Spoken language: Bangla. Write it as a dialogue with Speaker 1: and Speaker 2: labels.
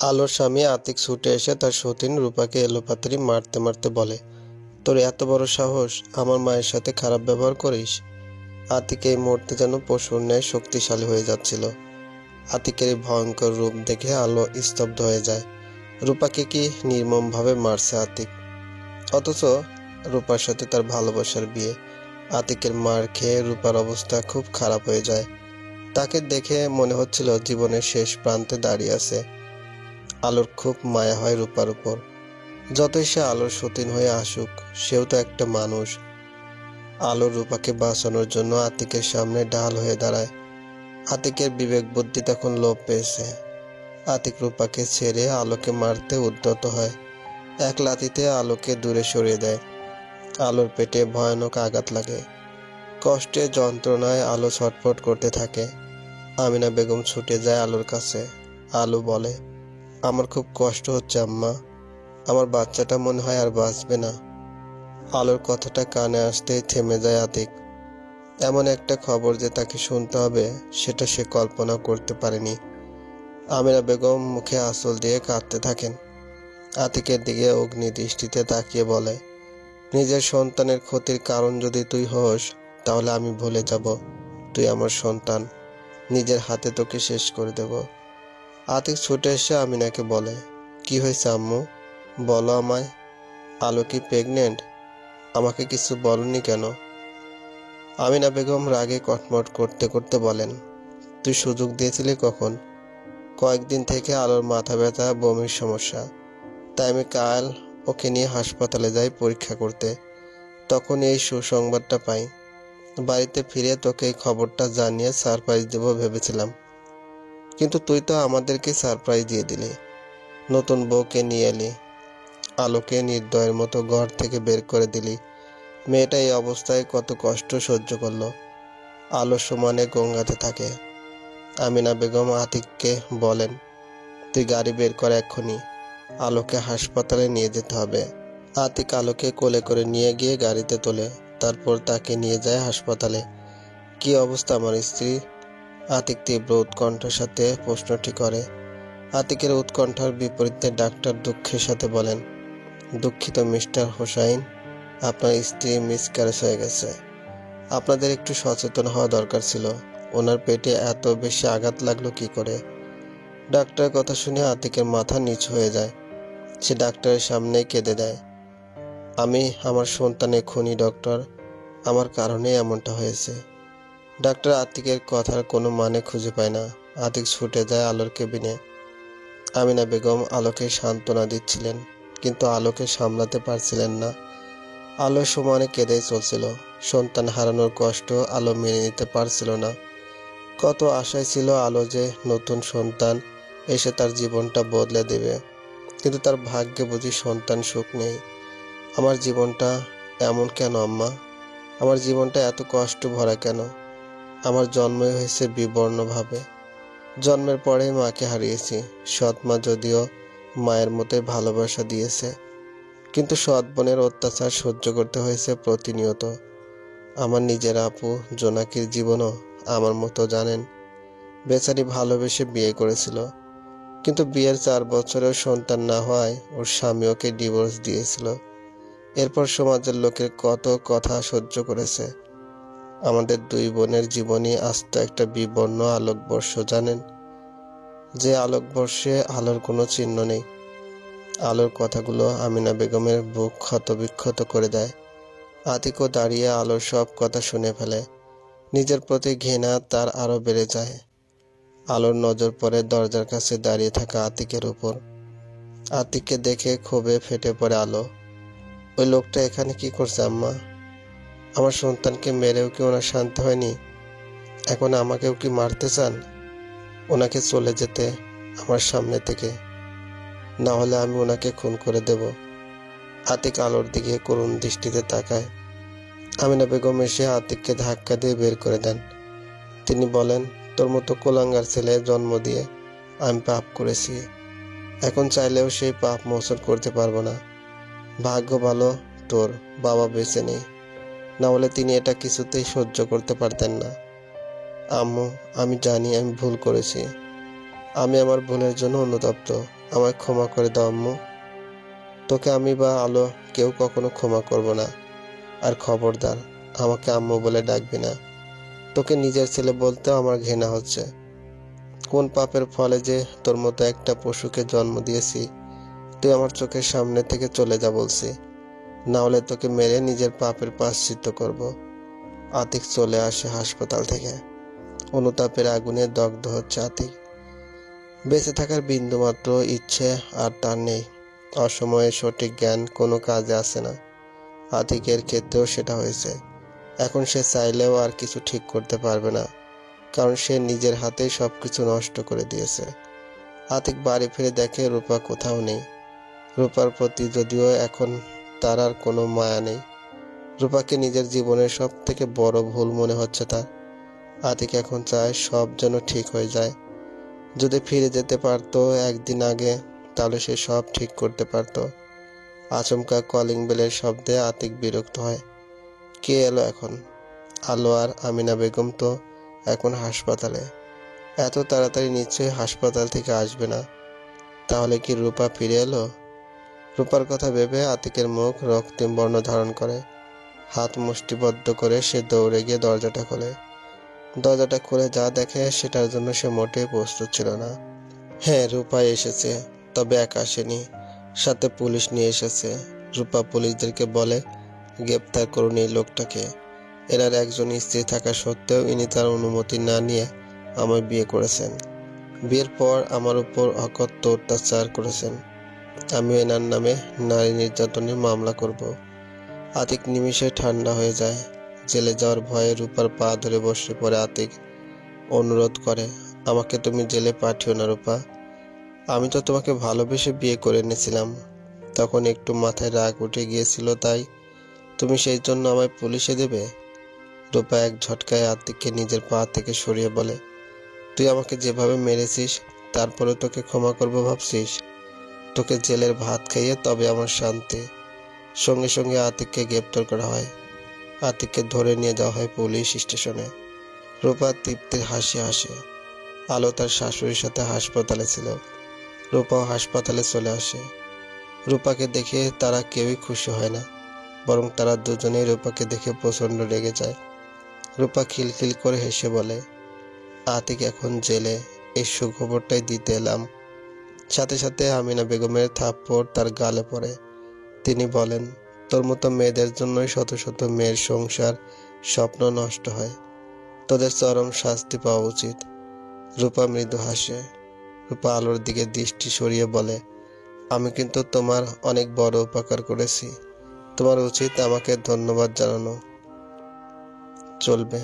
Speaker 1: আলোর স্বামী আতিক ছুটে এসে তার সতীন রূপাকে এলোপাতাড়ি মারতে মারতে বলে, তোর এত বড় সাহস, আমার মায়ের সাথে খারাপ ব্যবহার করিস? আতিক এই মুহূর্তে যেন পশুর ন্যায় শক্তিশালী হয়ে যাচ্ছিল। আতিকের এই ভয়ঙ্কর রূপ দেখে আলো স্তব্ধ হয়ে যায়। রূপাকে কি নির্মমভাবে মারছে আতিক! অথচ রূপার সাথে তার ভালোবাসার বিয়ে। আতিকের মার খেয়ে রূপার অবস্থা খুব খারাপ হয়ে যায়। তাকে দেখে মনে হচ্ছিল জীবনের শেষ প্রান্তে দাঁড়িয়ে আছে। আলোর খুব মায়া হয় রূপার উপর। যতই সে আলোর সতীন হয়ে আসুক, সেও তো একটা মানুষ। আলো রূপাকে বাঁচানোর জন্য আতিকের সামনে ঢাল হয়ে দাঁড়ায়। আতিকের বিবেক বুদ্ধি তখন লোপ পেয়েছে। আতিক রূপাকে ছেড়ে আলোকে মারতে উদ্যত হয়। এক লাথিতে আলোকে দূরে সরিয়ে দেয়। আলোর পেটে ভয়ানক আঘাত লাগে। কষ্টে যন্ত্রণায় আলো ছটফট করতে থাকে। আমিনা বেগম ছুটে যায় আলোর কাছে। আলো বলে, আমার খুব কষ্ট হচ্ছে আম্মা, আমার বাচ্চাটা মনে হয় আর বাঁচবে না। আলোর কথাটা কানে আসতেই থেমে যায় আতিক। এমন একটা খবর যে তাকে শুনতে হবে, সেটা সে কল্পনা করতে পারেনি। আমিনা বেগম মুখে আঁচল দিয়ে কাঁদতে থাকেন। আতিকের দিকে অগ্নি দৃষ্টিতে তাকিয়ে বলে, নিজের সন্তানের ক্ষতির কারণ যদি তুই হোস, তাহলে আমি ভুলে যাব তুই আমার সন্তান। নিজের হাতে তোকে শেষ করে দেব। আতিক ছুটে এসে আমিনাকে বলে, কি হয়েছে আম্মু, বলো আমায়। আলো কি প্রেগনেন্ট? আমাকে কিছু বলনি কেন? আমিনা বেগম রাগে কটমট করতে করতে বলেন, তুই সুযোগ দিয়েছিলি কখন? কয়েকদিন থেকে আলোর মাথা ব্যথা, বমির সমস্যা, তাই আমি কাল ওকে নিয়ে হাসপাতালে যাই পরীক্ষা করতে। তখন এই সুসংবাদটা পাই। বাড়িতে ফিরে তোকে এই খবরটা জানিয়ে সারপ্রাইজ দেবো ভেবেছিলাম, কিন্তু তুই তো আমাদেরকে সারপ্রাইজ দিয়ে দিলি। নতুন বউকে নিয়ে এলি, আলোকে নির্দয়ের মতো ঘর থেকে বের করে দিলি। মেয়েটা এই অবস্থায় কত কষ্ট সহ্য করলো। আলো সমানে গঙ্গাতে থাকে। আমিনা বেগম আতিককে বলেন, তুই গাড়ি বের কর এক্ষুনি, আলোকে হাসপাতালে নিয়ে যেতে হবে। আতিক আলোকে কোলে করে নিয়ে গিয়ে গাড়িতে তোলে। তারপর তাকে নিয়ে যায় হাসপাতালে। কি অবস্থা আমার স্ত্রী? আতিক তীব্র উৎকণ্ঠার সাথে প্রশ্নটি করে। আতিকের উৎকণ্ঠার বিপরীতে ডাক্তার দুঃখের সাথে বলেন, দুঃখিত মিস্টার হোসাইন, আপনার স্ত্রী মিসক্যারেজ হয়ে গেছে। আপনাদের একটু সচেতন হওয়া দরকার ছিল। ওনার পেটে এত বেশি আঘাত লাগলো কি করে? ডাক্তারের কথা শুনে আতিকের মাথা নিচু হয়ে যায়। সে ডাক্তারের সামনেই কেঁদে দেয়, আমি আমার সন্তানের খুনি ডক্টর, আমার কারণে এমনটা হয়েছে। ডাক্তার আতিকের কথার কোনো মানে খুঁজে পায় না। আতিক ছুটে যায় আলোর কেবিনে। আমিনা বেগম আলোকে সান্ত্বনা দিচ্ছিলেন, কিন্তু আলোকে সামলাতে পারছিলেন না। আলো সমানে কেঁদেই চলছিল। সন্তান হারানোর কষ্ট আলো মেনে নিতে পারছিল না। কত আশায় ছিল আলো যে নতুন সন্তান এসে তার জীবনটা বদলে দেবে, কিন্তু তার ভাগ্যে বুঝি সন্তান সুখ নেই। আমার জীবনটা এমন কেন আম্মা? আমার জীবনটা এত কষ্ট ভরা কেন? আমার জন্মই হয়েছে বিবর্ণভাবে। জন্মের পরেই মাকে হারিয়েছি। সৎ মা যদিও মায়ের মতোই ভালোবাসা দিয়েছে, কিন্তু সৎ বোনের অত্যাচার সহ্য করতে হয়েছে প্রতিনিয়ত। আমার নিজের আপু জোনাকির জীবনও আমার মতো জানেন। বেচারি ভালোবেসে বিয়ে করেছিল, কিন্তু বিয়ের 4 বছরেও সন্তান না হওয়ায় ওর স্বামী ওকে ডিভোর্স দিয়েছিল। এরপর সমাজের লোকের কত কথা সহ্য করেছে। আমাদের 2 বোনের জীবনই আস্ত একটা বিবর্ণ আলোকবর্ষ, জানেন, যে আলোকবর্ষে আলোর কোনো চিহ্ন নেই। আলোর কথাগুলো আমিনা বেগমের বুক ক্ষতবিক্ষত করে দেয়। আতিকও দাঁড়িয়ে আলোর সব কথা শুনে ফেলে। নিজের প্রতি ঘৃণা তার আরো বেড়ে যায়। আলোর নজর পড়ে দরজার কাছে দাঁড়িয়ে থাকা আতিকের উপর। আতিককে দেখে ক্ষোভে ফেটে পড়ে আলো। ওই লোকটা এখানে কি করছে আম্মা? আমার সন্তানকে মেরেও কি ওনার শান্তি হয়নি? এখন আমাকেও কি মারতে চান? ওনাকে চলে যেতে আমার সামনে থেকে, না হলে আমি ওনাকে খুন করে দেব। আতিক আলোর দিকে করুণ দৃষ্টিতে তাকায়। আমিনা বেগম এসে আতিককে ধাক্কা দিয়ে বের করে দেন। তিনি বলেন, তোর মতো কোলাঙ্গার ছেলে জন্ম দিয়ে আমি পাপ করেছি। এখন চাইলেও সেই পাপ মোচন করতে পারবো না। ভাগ্য ভালো তোর বাবা বেঁচে নেই, না হলে তিনি এটা কিছুতেই সহ্য করতে পারতেন না। আম্মু, আমি জানি আমি ভুল করেছি। আমি আমার ভুলের জন্য অনুতপ্ত। আমায় ক্ষমা করে দাও আম্মু। তোকে আমি বা আলো কেউ কখনো ক্ষমা করব না। আর খবরদার, আমাকে আম্মু বলে ডাকবি না। তোকে নিজের ছেলে বলতেও আমার ঘৃণা হচ্ছে। কোন পাপের ফলে যে তোর মতো একটা পশুকে জন্ম দিয়েছি। তুই আমার চোখের সামনে থেকে চলে যা বলছি, না হলে তোকে মেরে নিজের পাপের প্রায়শ্চিত্ত করব। আতিক চলে আসে হাসপাতাল থেকে। অনুতাপের আগুনে দগ্ধ হচ্ছে আতিক। বেঁচে থাকার বিন্দুমাত্র ইচ্ছে আর তার নেই। অসময়ে সঠিক জ্ঞান কোনো কাজে আসে না। আতিকের ক্ষেত্রেও সেটা হয়েছে। এখন সে চাইলেও আর কিছু ঠিক করতে পারবে না, কারণ সে নিজের হাতেই সবকিছু নষ্ট করে দিয়েছে। আতিক বাড়ি ফিরে দেখে রূপা কোথাও নেই। রূপার প্রতি যদিও এখন তার আর কোনো মায়া নেই। রূপাকে নিজের জীবনের সব থেকে বড় ভুল মনে হচ্ছে তার। আতিক এখন চায় সব যেন ঠিক হয়ে যায়। যদি ফিরে যেতে পারতো একদিন আগে, তাহলে সে সব ঠিক করতে পারত। আচমকা কলিং বেলের শব্দে আতিক বিরক্ত হয়। কে এলো এখন? আলো আর আমিনা বেগম তো এখন হাসপাতালে। এত তাড়াতাড়ি নিশ্চয়ই হাসপাতাল থেকে আসবে না। তাহলে কি রূপা ফিরে এলো? রূপার কথা ভেবে আতিকের মুখ রক্তিম বর্ণ ধারণ করে। হাত মুষ্টিবদ্ধ করে সে দৌড়ে গিয়ে দরজাটা খোলে। দরজাটা খুলে যা দেখে সেটার জন্য সে মোটেই প্রস্তুত ছিল না। হ্যাঁ, রূপা এসেছে, তবে একা আসেনি, সাথে পুলিশ নিয়ে এসেছে। রূপা পুলিশদেরকে বলে, গ্রেপ্তার করুন এই লোকটাকে। এনার একজন স্ত্রী থাকা সত্ত্বেও ইনি তার অনুমতি না নিয়ে আমায় বিয়ে করেছেন। বিয়ের পর আমার উপর অকথ্য অত্যাচার করেছেন। আমিও এনার নামে নারী নির্যাতনের মামলা করব। আতিক নিমিষে ঠান্ডা হয়ে যায়। জেলে যাওয়ার ভয়ে রূপার পা ধরে বসে পড়ে আতিক। অনুরোধ করে, আমাকে তুমি জেলে পাঠিও না রূপা। আমি তো তোমাকে ভালোবেসে বিয়ে করে এনেছিলাম। তখন একটু মাথায় রাগ উঠে গিয়েছিল, তাই তুমি সেই জন্য আমায় পুলিশে দেবে? রূপা এক ঝটকায় আতিককে নিজের পা থেকে সরিয়ে বলে, তুই আমাকে যেভাবে মেরেছিস, তারপরে তোকে ক্ষমা করবো ভাবছিস? তোকে জেলের ভাত খাইয়ে তবে আমার শান্তি। সঙ্গে সঙ্গে আতিককে গ্রেপ্তার করা হয়। আতিককে ধরে নিয়ে যাওয়া হয় পুলিশ স্টেশনে। রূপা তৃপ্তির হাসি হাসে। আলো তার শাশুড়ির সাথে হাসপাতালে ছিল। রূপাও হাসপাতালে চলে আসে। রূপাকে দেখে তারা কেউই খুশি হয় না, বরং তারা দুজনেই রূপাকে দেখে প্রচণ্ড রেগে যায়। রূপা খিলখিল করে হেসে বলে, আতিক এখন জেলে, এই সুখবরটাই দিতে এলাম। সাথে সাথে আমিনা বেগমের থাপ্পড় তার গালে পড়ে। তিনি বলেন, তোর মতো মেয়েদের জন্যই শত শত মেয়ের সংসার স্বপ্ন নষ্ট হয়। তোদের চরম শাস্তি পাওয়া উচিত। রূপা মৃদু হাসে। রূপা আলোর দিকে দৃষ্টি সরিয়ে বলে, আমি কিন্তু তোমার অনেক বড় উপকার করেছি। তোমার উচিত আমাকে ধন্যবাদ জানানো। চলবে।